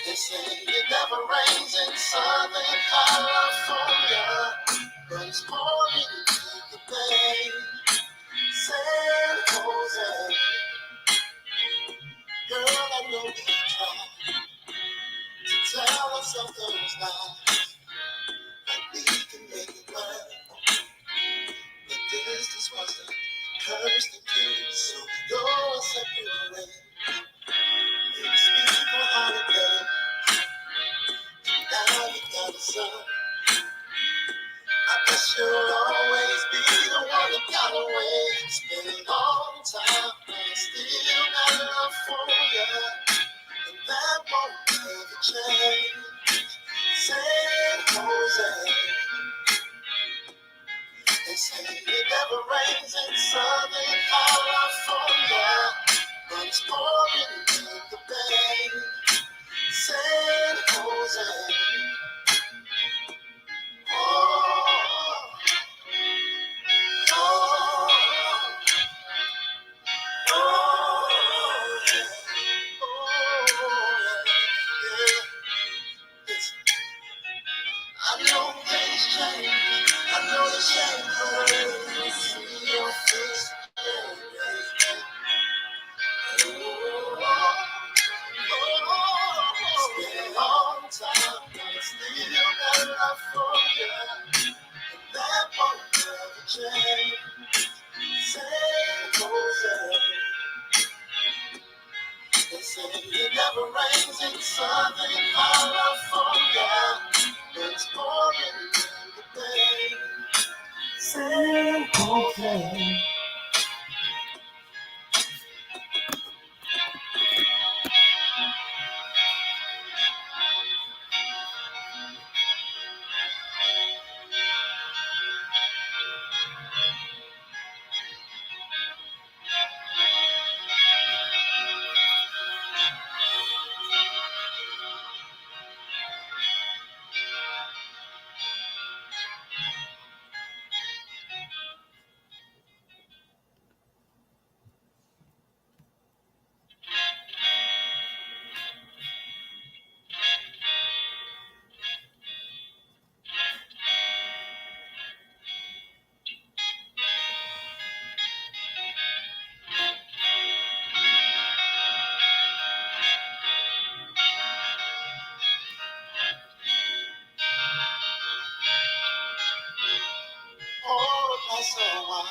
They say it never rains in Southern California, but it's pouring in the Bay. San Jose, girl, I know you try to tell us of those lies that we can make it work. But distance was the curse that came, so we go a separate way. It's people holiday, now you got a son. I guess you'll always be the one that got away. It's been a long time, but I still got love for you, and that won't ever change. San Jose, they say it never rains in Southern California, but it's pouring in the Bay. San Jose, oh, oh. I know things change. I know the change, but you see your face. It's been a long time, but I still got love for you. And that won't ever change. San Jose. They say it never rains in Southern California, but it's pouring in the Bay. San Jose. Oh, that's so wild.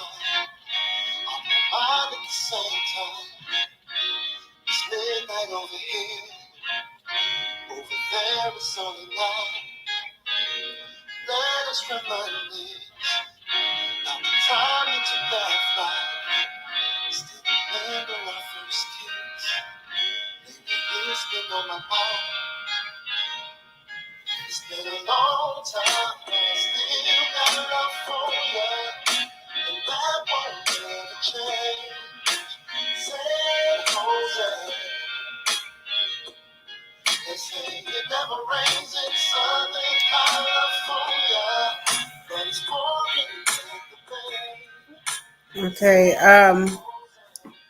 I'm reminded at the same time. It's midnight over here. Over there it's only night. Let us reminisce. Now the time you took that flight. Still remember our first kiss. Maybe it's been on my mind. It's been a long time, but I still got love for you, and that won't ever change. San Jose, they say it never rains in Southern California, but it's pouring in the Bay. Okay,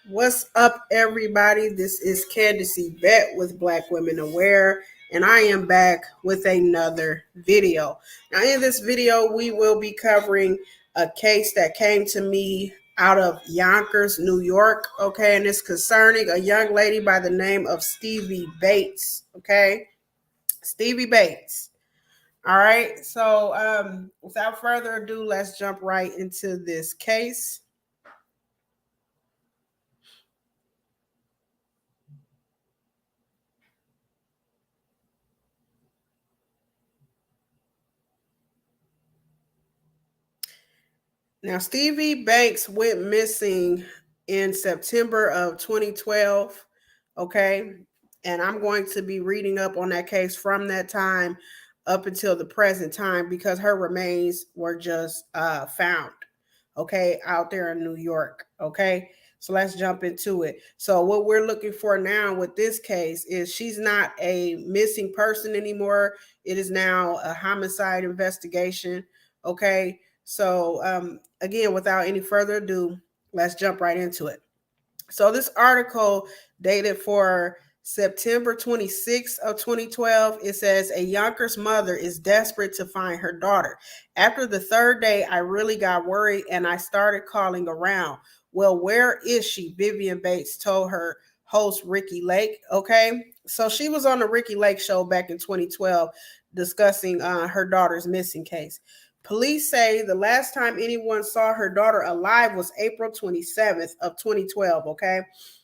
what's up, everybody? This is Candace Yvette with Black Women Aware, and I am back with another video. Now, in this video, we will be covering a case that came to me out of Yonkers, New York, okay, and it's concerning a young lady by the name of Stevie Bates, okay? Stevie Bates. All right, so without further ado, let's jump right into this case. Now, Stevie Banks went missing in September of 2012, okay? And I'm going to be reading up on that case from that time up until the present time because her remains were just found, okay, out there in New York, okay? So let's jump into it. So what we're looking for now with this case is she's not a missing person anymore. It is now a homicide investigation, okay? So again, without any further ado, let's jump right into it. So this article dated for September 26th of 2012, it says a Yonkers mother is desperate to find her daughter. After the third day, I really got worried and I started calling around. Well, where is she? Vivian Bates told her host Ricky Lake. Okay. So she was on the Ricky Lake show back in 2012 discussing her daughter's missing case. Police say the last time anyone saw her daughter alive was April 27th of 2012. Okay.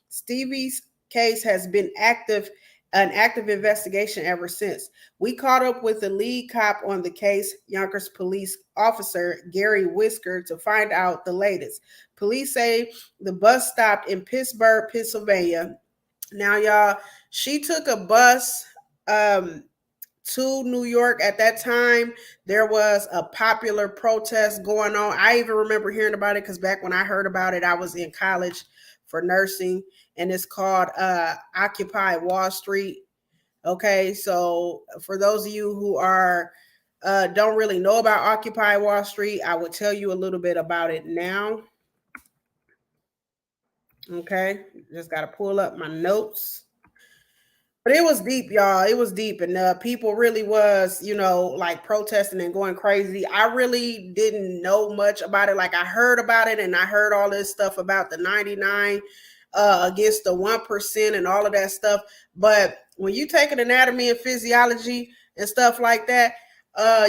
Stevie's case has been an active investigation ever since. We caught up with the lead cop on the case, Yonkers police officer Gary Whisker, to find out the latest. Police say the bus stopped in Pittsburgh, Pennsylvania. Now, y'all, she took a bus to New York. At that time, there was a popular protest going on. I even remember hearing about it because back when I heard about it, I was in college for nursing, and it's called Occupy Wall Street. Okay, so for those of you who are don't really know about Occupy Wall Street, I will tell you a little bit about it now. Okay, just got to pull up my notes. But it was deep, y'all. It was deep, and people really was, like protesting and going crazy. I really didn't know much about it. Like I heard about it, and I heard all this stuff about the 99 against the 1% and all of that stuff. But when you take an anatomy and physiology and stuff like that,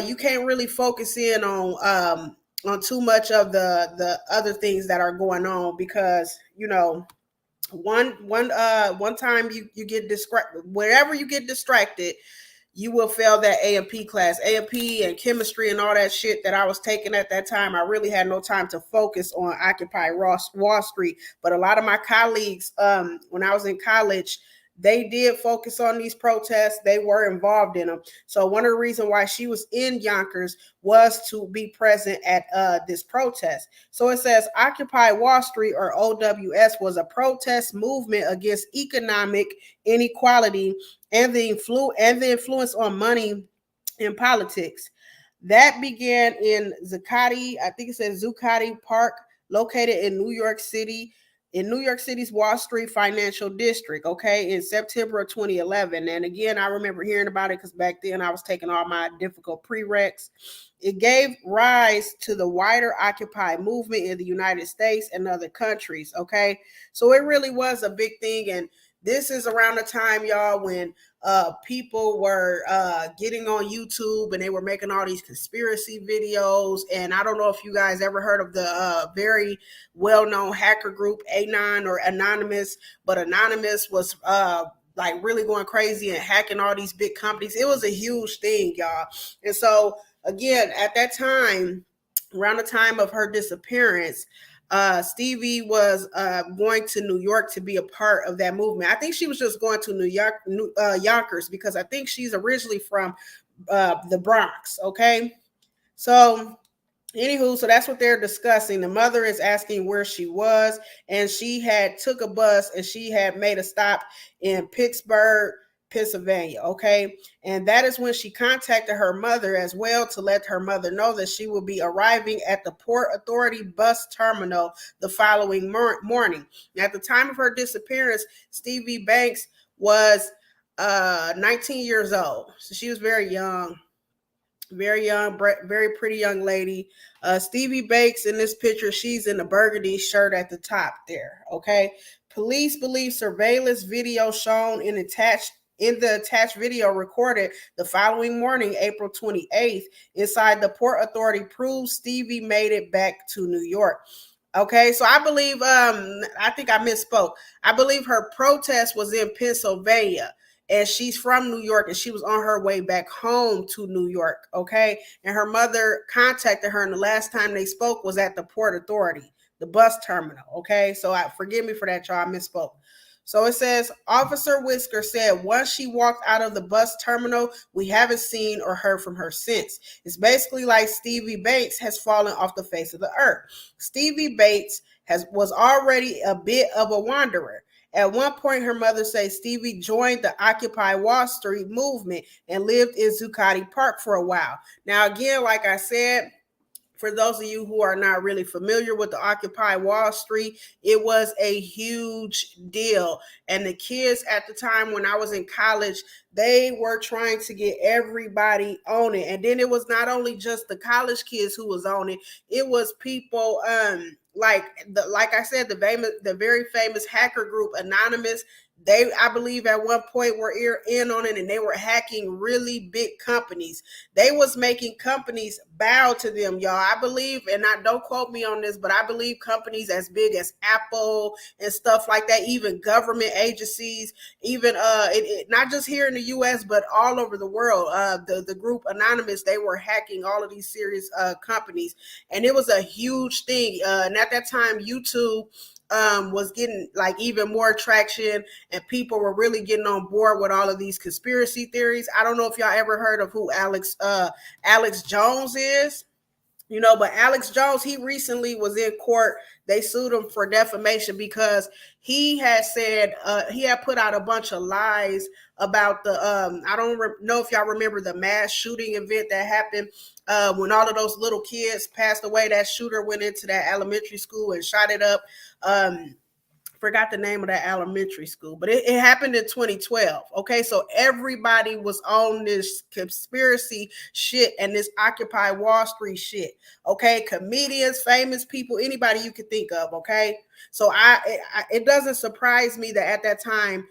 you can't really focus in on too much of the other things that are going on because one time you get distracted. Wherever you get distracted, you will fail that A&P class. A&P and chemistry and all that shit that I was taking at that time, I really had no time to focus on Occupy Wall Street. But a lot of my colleagues, when I was in college, they did focus on these protests. They were involved in them. So one of the reasons why she was in Yonkers was to be present at this protest. So it says Occupy Wall Street, or OWS, was a protest movement against economic inequality and the influence on money in politics. That began in Zuccotti, I think it says Zuccotti Park, located in New York City, in New York City's Wall Street Financial District, okay, in September of 2011. And again, I remember hearing about it because back then I was taking all my difficult prereqs. It gave rise to the wider Occupy movement in the United States and other countries, okay? So it really was a big thing. And this is around the time, y'all, when people were getting on YouTube and they were making all these conspiracy videos. And I don't know if you guys ever heard of the very well-known hacker group Anon or Anonymous, but Anonymous was like really going crazy and hacking all these big companies. It was a huge thing, y'all. And so again, at that time, around the time of her disappearance, Stevie was going to New York to be a part of that movement. I think she was just going to Yonkers because I think she's originally from the Bronx. Okay, so anywho, so that's what they're discussing. The mother is asking where she was, and she had took a bus and she had made a stop in Pittsburgh, Pennsylvania. Okay, and that is when she contacted her mother as well to let her mother know that she will be arriving at the Port Authority bus terminal the following morning. At the time of her disappearance, Stevie Banks was 19 years old, so she was very young. Very young, very pretty young lady. Stevie Banks in this picture, she's in a burgundy shirt at the top there. Okay. Police believe surveillance video shown in the attached video recorded the following morning, April 28th, inside the Port Authority proves Stevie made it back to New York. Okay, so I believe I think I misspoke. I believe her protest was in Pennsylvania and she's from New York and she was on her way back home to New York, okay? And her mother contacted her and the last time they spoke was at the Port Authority, the bus terminal, okay? So forgive me for that, y'all, I misspoke. So it says, Officer Whisker said once she walked out of the bus terminal, we haven't seen or heard from her since. It's basically like Stevie Bates has fallen off the face of the earth. Stevie Bates was already a bit of a wanderer. At one point, her mother says Stevie joined the Occupy Wall Street movement and lived in Zuccotti Park for a while. Now, again, like I said, For those of you who are not really familiar with the Occupy Wall Street, it was a huge deal. And the kids at the time when I was in college, they were trying to get everybody on it. And then it was not only just the college kids who was on it, it was people like I said, the very famous hacker group Anonymous. They, I believe, at one point were in on it, and they were hacking really big companies. They was making companies bow to them, y'all. I believe, and I don't quote me on this, but I believe companies as big as Apple and stuff like that, even government agencies, even not just here in the U.S. but all over the world. The group Anonymous, they were hacking all of these serious companies, and it was a huge thing. And at that time, YouTube was getting like even more traction, and people were really getting on board with all of these conspiracy theories. I don't know if y'all ever heard of who Alex Jones is. But Alex Jones, he recently was in court. They sued him for defamation because he had said he had put out a bunch of lies about the I don't know if y'all remember the mass shooting event that happened when all of those little kids passed away. That shooter went into that elementary school and shot it up. Forgot the name of that elementary school, but it happened in 2012. Okay, so everybody was on this conspiracy shit and this Occupy Wall Street shit. Okay, comedians, famous people, anybody you could think of. Okay, so it doesn't surprise me that at that time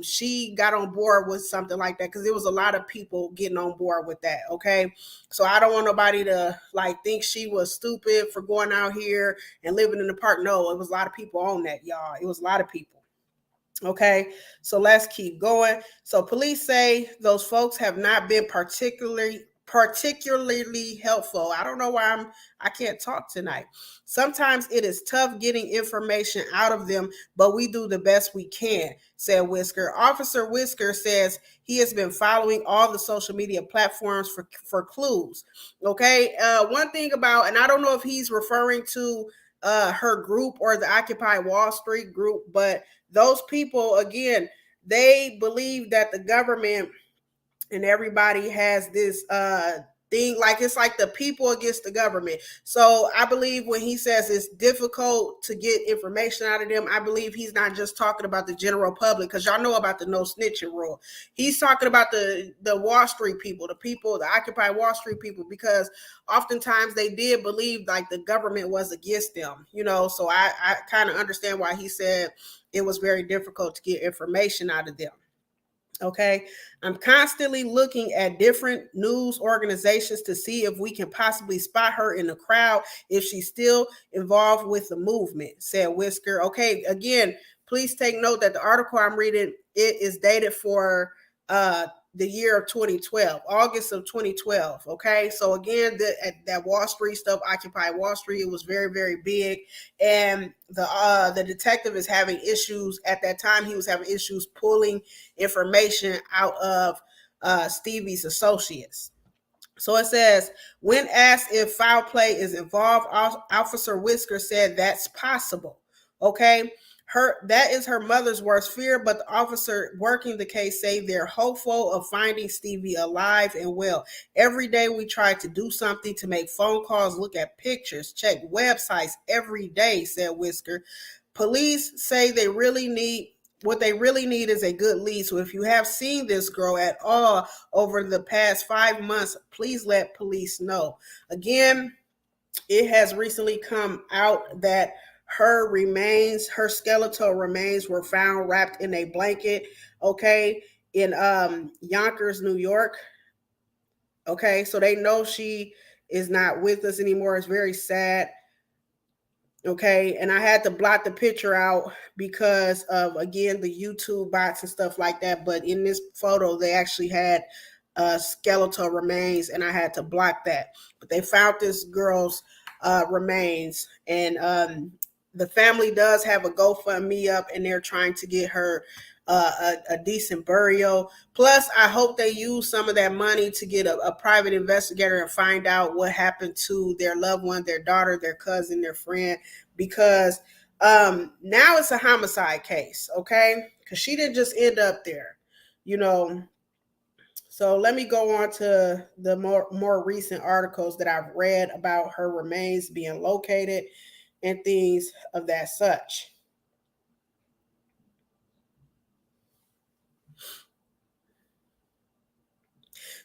she got on board with something like that, because there was a lot of people getting on board with that. Okay, so I don't want nobody to like think she was stupid for going out here and living in the park. No, it was a lot of people on that, y'all. It was a lot of people. Okay, so let's keep going. So police say those folks have not been particularly helpful. I don't know why I can't talk tonight. Sometimes it is tough getting information out of them, but we do the best we can, said Whisker. Officer Whisker says he has been following all the social media platforms for clues. Okay, one thing about, and I don't know if he's referring to her group or the Occupy Wall Street group, but those people, again, they believe that the government and everybody has this thing, like it's like the people against the government. So I believe when he says it's difficult to get information out of them, I believe he's not just talking about the general public, because y'all know about the no snitching rule. He's talking about the Wall Street people, the Occupy Wall Street people, because oftentimes they did believe like the government was against them, so I kind of understand why he said it was very difficult to get information out of them. Okay, I'm constantly looking at different news organizations to see if we can possibly spot her in the crowd if she's still involved with the movement, said Whisker. Okay, again, please take note that the article I'm reading, it is dated for the year of 2012, August of 2012. Okay, so again, that Wall Street stuff, Occupy Wall Street, it was very, very big, and the detective is having issues at that time. He was having issues pulling information out of Stevie's associates. So it says, when asked if foul play is involved, Officer Whisker said that's possible. Okay, that is her mother's worst fear, but the officer working the case say they're hopeful of finding Stevie alive and well. Every day we try to do something, to make phone calls, look at pictures, check websites every day, said Whisker. Police say what they really need is a good lead. So if you have seen this girl at all over the past 5 months, please let police know. Again, it has recently come out that her skeletal remains were found wrapped in a blanket, okay, in Yonkers, New York. Okay, so they know she is not with us anymore. It's very sad. Okay, and I had to blot the picture out because of, again, the YouTube bots and stuff like that. But in this photo, they actually had skeletal remains, and I had to block that. But they found this girl's remains, and the family does have a GoFundMe up, and they're trying to get her a decent burial. Plus, I hope they use some of that money to get a private investigator and find out what happened to their loved one, their daughter, their cousin, their friend, because now it's a homicide case, okay? Because she didn't just end up there, you know. So let me go on to the more recent articles that I've read about her remains being located and things of that such.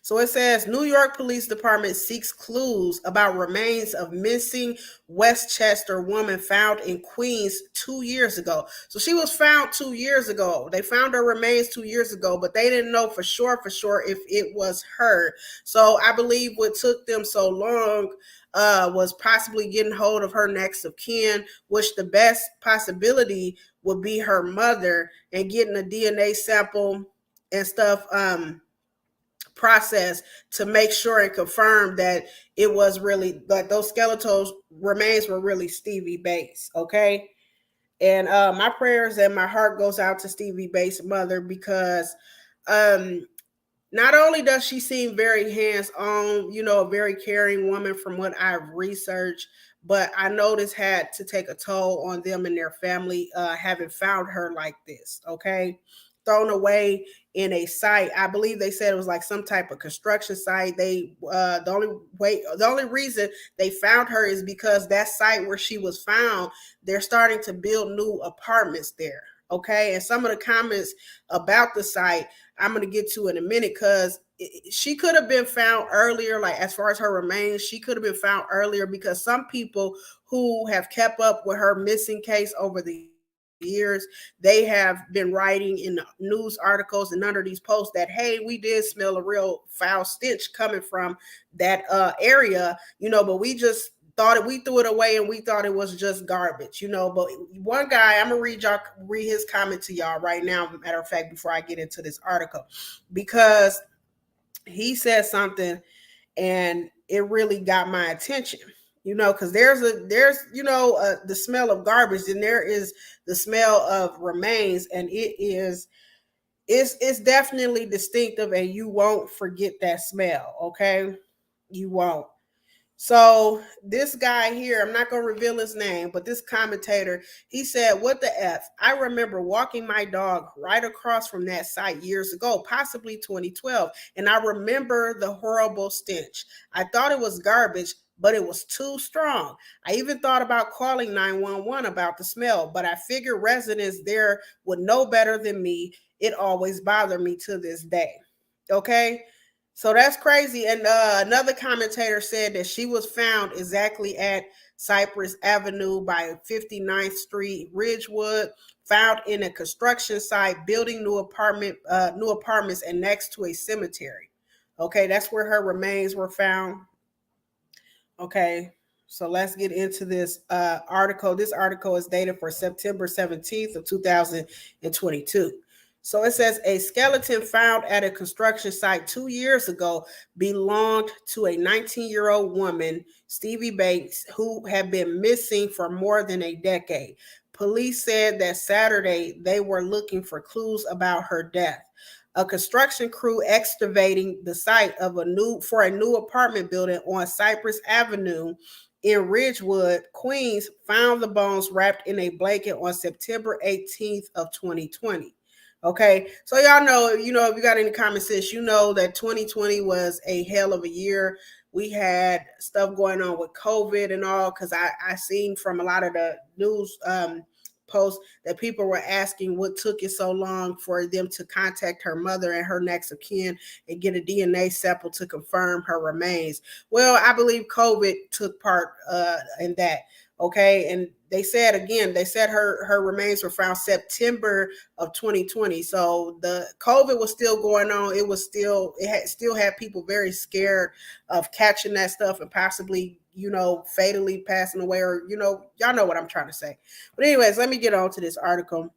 So it says New York Police Department seeks clues about remains of missing Westchester woman found in Queens 2 years ago. So she was found 2 years ago. They found her remains 2 years ago, but they didn't know for sure if it was her. So I believe what took them so long was possibly getting hold of her next of kin, which the best possibility would be her mother, and getting a DNA sample and stuff. Process to make sure and confirm that it was really like those skeletal remains were really Stevie Bates. Okay. And my prayers and my heart goes out to Stevie Bates' mother because um not only does she seem very hands-on, a very caring woman from what I've researched, but I know this had to take a toll on them and their family, having found her like this, okay? Thrown away in a site. I believe they said it was like some type of construction site. The only reason they found her is because that site where she was found, they're starting to build new apartments there. Okay. And some of the comments about the site I'm going to get to in a minute because she could have been found earlier, like as far as her remains, she could have been found earlier because some people who have kept up with her missing case over the years, they have been writing in news articles and under these posts that, hey, we did smell a real foul stench coming from that area, but we just thought we threw it away and we thought it was just garbage, But one guy, I'm gonna read his comment to y'all right now. Matter of fact, before I get into this article, because he said something and it really got my attention. Because there's the smell of garbage, and there is the smell of remains, and it's definitely distinctive, and you won't forget that smell. Okay, you won't. So this guy here, I'm not going to reveal his name, but this commentator, he said, "What the F? I remember walking my dog right across from that site years ago, possibly 2012, and I remember the horrible stench. I thought it was garbage, but it was too strong. I even thought about calling 911 about the smell, but I figured residents there would know better than me. It always bothered me to this day." Okay? So that's crazy. And another commentator said that she was found exactly at Cypress Avenue by 59th Street, Ridgewood, found in a construction site, building new apartments, and next to a cemetery. Okay, that's where her remains were found. Okay, so let's get into this article. This article is dated for September 17th of 2022. So it says a skeleton found at a construction site 2 years ago belonged to a 19-year-old woman, Stevie Bates, who had been missing for more than a decade. Police said that Saturday they were looking for clues about her death. A construction crew excavating the site of a new apartment building on Cypress Avenue in Ridgewood, Queens, found the bones wrapped in a blanket on September 18th of 2020. Okay, so y'all know, if you got any common sense, that 2020 was a hell of a year. We had stuff going on with COVID and all, because I seen from a lot of the news posts that people were asking what took it so long for them to contact her mother and her next of kin and get a DNA sample to confirm her remains. Well, I believe COVID took part in that. Okay, and they said her remains were found September of 2020. So the COVID was still going on. Still had people very scared of catching that stuff and possibly fatally passing away, or y'all know what I'm trying to say. But anyways, let me get on to this article.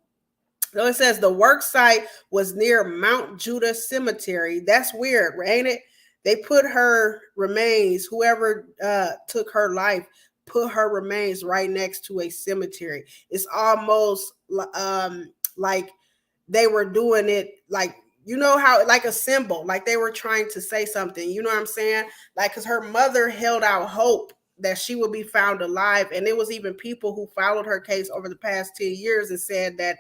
So it says the work site was near Mount Judah Cemetery. That's weird, ain't it? They put her remains, whoever took her life, put her remains right next to a cemetery. It's almost like they were doing it like, how, like a symbol, like they were trying to say something, you know what I'm saying? Like, because her mother held out hope that she would be found alive. And there was even people who followed her case over the past 10 years and said that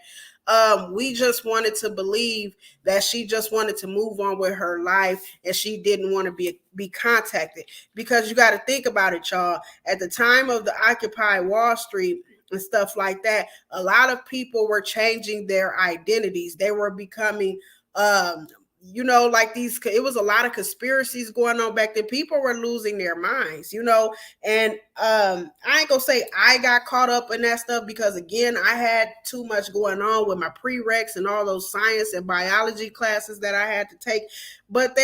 we just wanted to believe that she just wanted to move on with her life and she didn't want to be contacted. Because you got to think about it, y'all. At the time of the Occupy Wall Street and stuff like that, a lot of people were changing their identities. They were becoming like it was a lot of conspiracies going on back then. People were losing their minds, and I ain't gonna say I got caught up in that stuff, because again, I had too much going on with my prereqs and all those science and biology classes that I had to take. But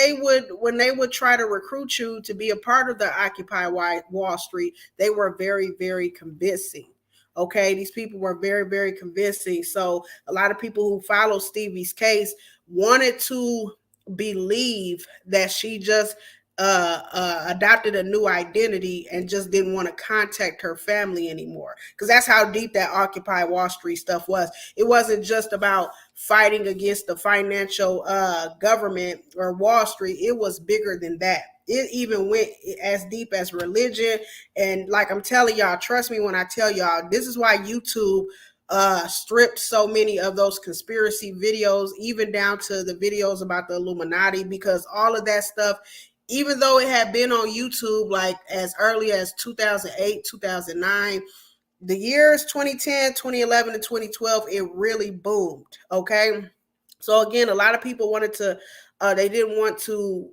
when they would try to recruit you to be a part of the Occupy Wall Street, they were very, very convincing. Okay, these people were very, very convincing. So a lot of people who follow Stevie's case wanted to believe that she just adopted a new identity and just didn't want to contact her family anymore. Because that's how deep that Occupy Wall Street stuff was. It wasn't just about fighting against the financial government or Wall Street. It was bigger than that. It even went as deep as religion. And like I'm telling y'all, trust me when I tell y'all, this is why YouTube stripped so many of those conspiracy videos, even down to the videos about the Illuminati, because all of that stuff, even though it had been on YouTube like as early as 2008, 2009, the years 2010, 2011, and 2012, it really boomed. Okay. So again, a lot of people wanted to, they didn't want to,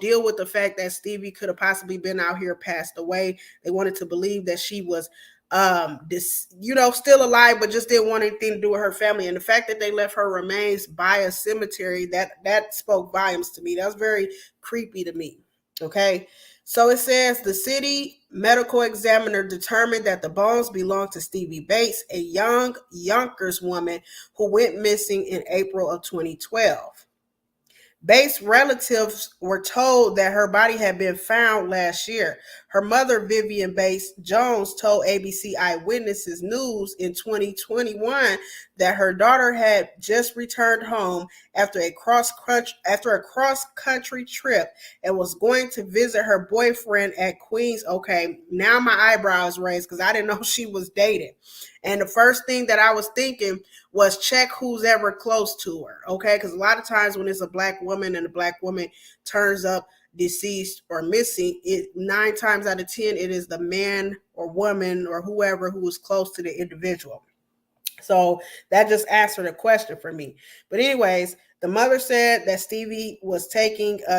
deal with the fact that Stevie could have possibly been out here, passed away. They wanted to believe that she was still alive, but just didn't want anything to do with her family. And the fact that they left her remains by a cemetery, that spoke volumes to me. That was very creepy to me. Okay. So it says the city medical examiner determined that the bones belonged to Stevie Bates, a young Yonkers woman who went missing in April of 2012. Bates' relatives were told that her body had been found last year. Her mother, Vivian Bates Jones, told ABC Eyewitnesses News in 2021 that her daughter had just returned home after a cross country trip and was going to visit her boyfriend at Queens. Okay, now my eyebrows raised because I didn't know she was dating. And the first thing that I was thinking was check who's ever close to her, okay? Because a lot of times when it's a black woman and a black woman turns up deceased or missing, 9 times out of 10, it is the man or woman or whoever who is close to the individual. So that just answered a question for me. But anyways, the mother said that Stevie was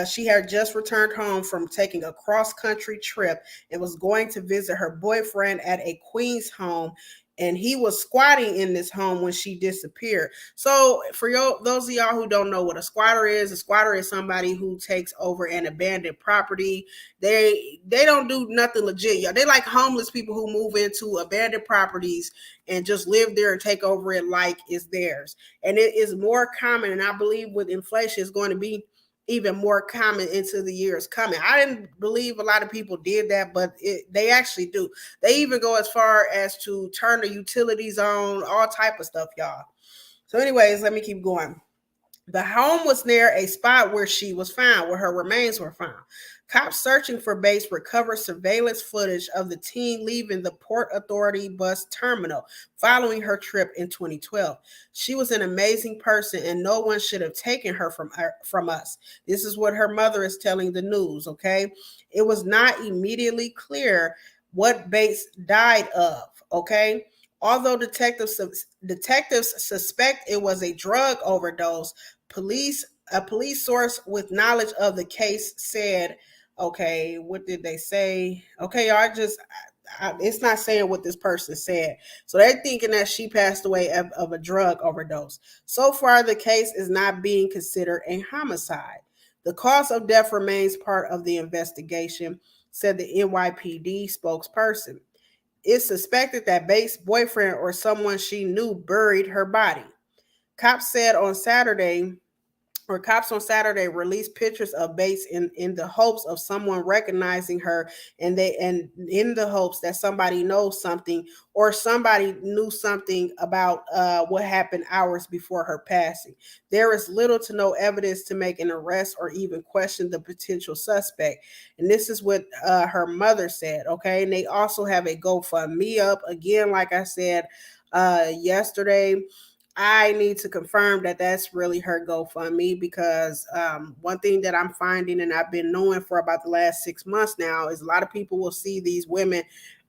she had just returned home from taking a cross-country trip and was going to visit her boyfriend at a Queens home, and he was squatting in this home when she disappeared. So for those of y'all who don't know what a squatter is somebody who takes over an abandoned property. They don't do nothing legit, y'all. They like homeless people who move into abandoned properties and just live there and take over it like it's theirs. And it is more common, and I believe with inflation it's going to be even more common into the years coming. I didn't believe a lot of people did that, but they actually do. They even go as far as to turn the utilities on, all type of stuff, y'all. So anyways, let me keep going. The home was near a spot where she was found, where her remains were found. Cops searching for Bates recovered surveillance footage of the teen leaving the Port Authority bus terminal following her trip in 2012. She was an amazing person and no one should have taken her from us. This is what her mother is telling the news, okay? It was not immediately clear what Bates died of, okay? Although detectives suspect it was a drug overdose, a police source with knowledge of the case said, okay, what did they say? Okay, y'all, it's not saying what this person said. So they're thinking that she passed away of a drug overdose. So far, the case is not being considered a homicide. The cause of death remains part of the investigation, said the NYPD spokesperson. It's suspected that Bates' boyfriend or someone she knew buried her body. Cops on Saturday released pictures of Bates in the hopes of someone recognizing her, and in the hopes that somebody knows something or somebody knew something about what happened hours before her passing. There is little to no evidence to make an arrest or even question the potential suspect. And this is what her mother said, okay? And they also have a GoFundMe up. Again, like I said yesterday, I need to confirm that that's really her GoFundMe, because one thing that I'm finding, and I've been knowing for about the last 6 months now, is a lot of people will see these women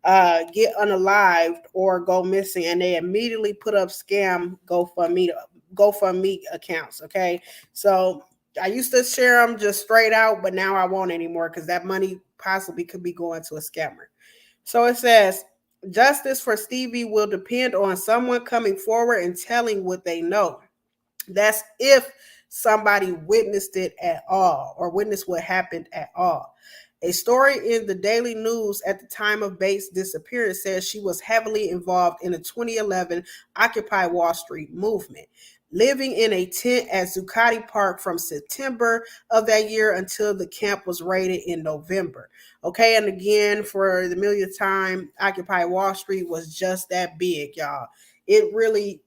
get unalived or go missing, and they immediately put up scam GoFundMe accounts. Okay, so I used to share them just straight out, but now I won't anymore because that money possibly could be going to a scammer. So it says, justice for Stevie will depend on someone coming forward and telling what they know. That's if somebody witnessed it at all or witnessed what happened at all. A story in the Daily News at the time of Bates' disappearance says she was heavily involved in the 2011 Occupy Wall Street movement, living in a tent at Zuccotti Park from September of that year until the camp was raided in November. Okay, and again, for the millionth time, Occupy Wall Street was just that big, y'all. It really,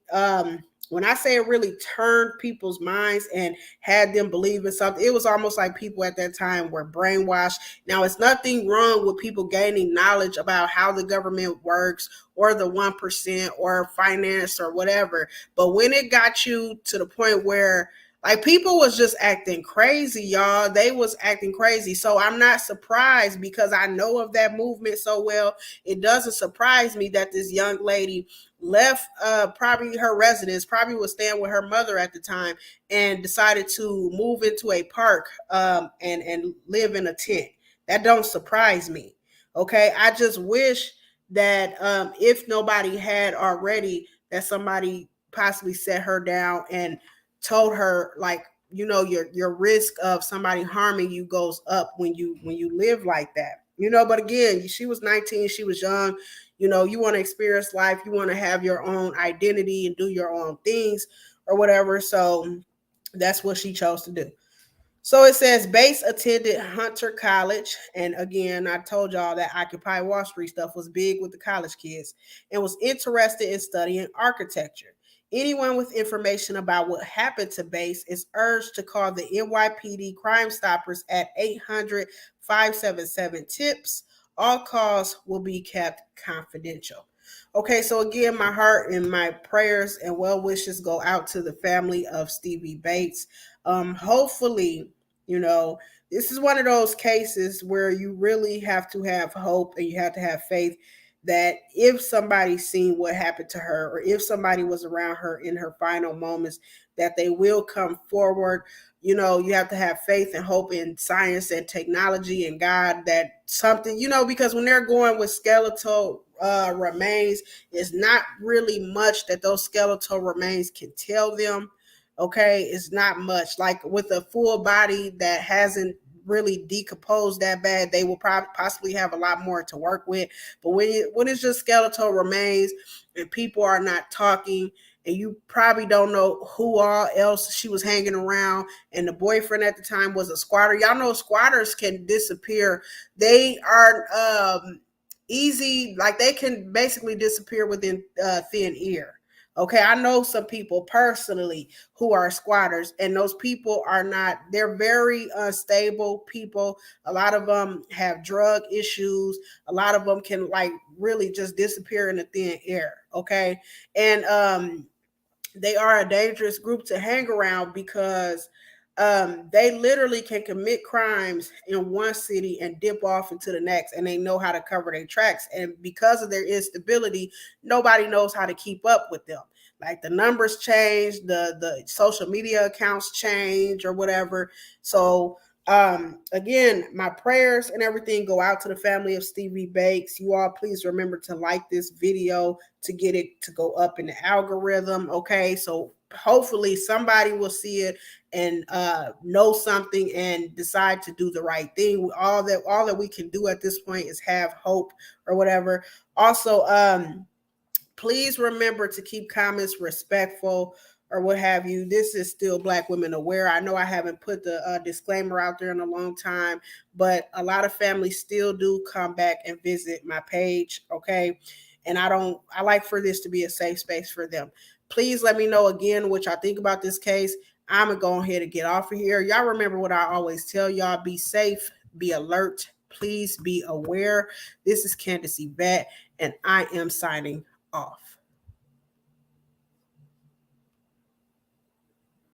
when I say it really turned people's minds and had them believe in something, it was almost like people at that time were brainwashed. Now, it's nothing wrong with people gaining knowledge about how the government works or the 1% or finance or whatever. But when it got you to the point where like people was just acting crazy, y'all. They was acting crazy. So I'm not surprised because I know of that movement so well. It doesn't surprise me that this young lady left probably her residence, probably was staying with her mother at the time, and decided to move into a park and live in a tent. That don't surprise me. Okay, I just wish that if nobody had already, that somebody possibly set her down and told her, like, you know, your risk of somebody harming you goes up when you live like that. You know, but again, she was 19, she was young. You know, you want to experience life, you want to have your own identity and do your own things or whatever. So that's what she chose to do. So it says Bates attended Hunter College. And again, I told y'all that Occupy Wall Street stuff was big with the college kids, and was interested in studying architecture. Anyone with information about what happened to Bates is urged to call the NYPD Crime Stoppers at 800-577-TIPS. All calls will be kept confidential. Okay, so again, my heart and my prayers and well wishes go out to the family of Stevie Bates. Hopefully, you know, this is one of those cases where you really have to have hope and you have to have faith that if somebody seen what happened to her, or if somebody was around her in her final moments, that they will come forward. You know, you have to have faith and hope in science and technology and God, that something, you know, because when they're going with skeletal remains, it's not really much that those skeletal remains can tell them. Okay, it's not much. Like with a full body that hasn't really decomposed that bad, they will possibly have a lot more to work with. But when it's just skeletal remains and people are not talking, and you probably don't know who all else she was hanging around, and the boyfriend at the time was a squatter. Y'all know squatters can disappear. They are easy, like they can basically disappear within thin air. Okay, I know some people personally who are squatters, and those people are not, they're very unstable people. A lot of them have drug issues. A lot of them can like really just disappear in the thin air. Okay, and they are a dangerous group to hang around because they literally can commit crimes in one city and dip off into the next, and they know how to cover their tracks. And because of their instability, nobody knows how to keep up with them. Like the numbers change, the social media accounts change or whatever. So again, my prayers and everything go out to the family of Stevie Bates. You all please remember to like this video to get it to go up in the algorithm. Okay, so hopefully somebody will see it and know something and decide to do the right thing. All that we can do at this point is have hope or whatever. Also, please remember to keep comments respectful or what have you. This is still Black Women Aware. I know I haven't put the disclaimer out there in a long time, but a lot of families still do come back and visit my page. Okay, and I like for this to be a safe space for them. Please let me know again what y'all think about this case. I'm gonna go ahead and get off of here. Y'all remember what I always tell y'all: be safe, be alert, please be aware. This is Candace Yvette, and I am signing off.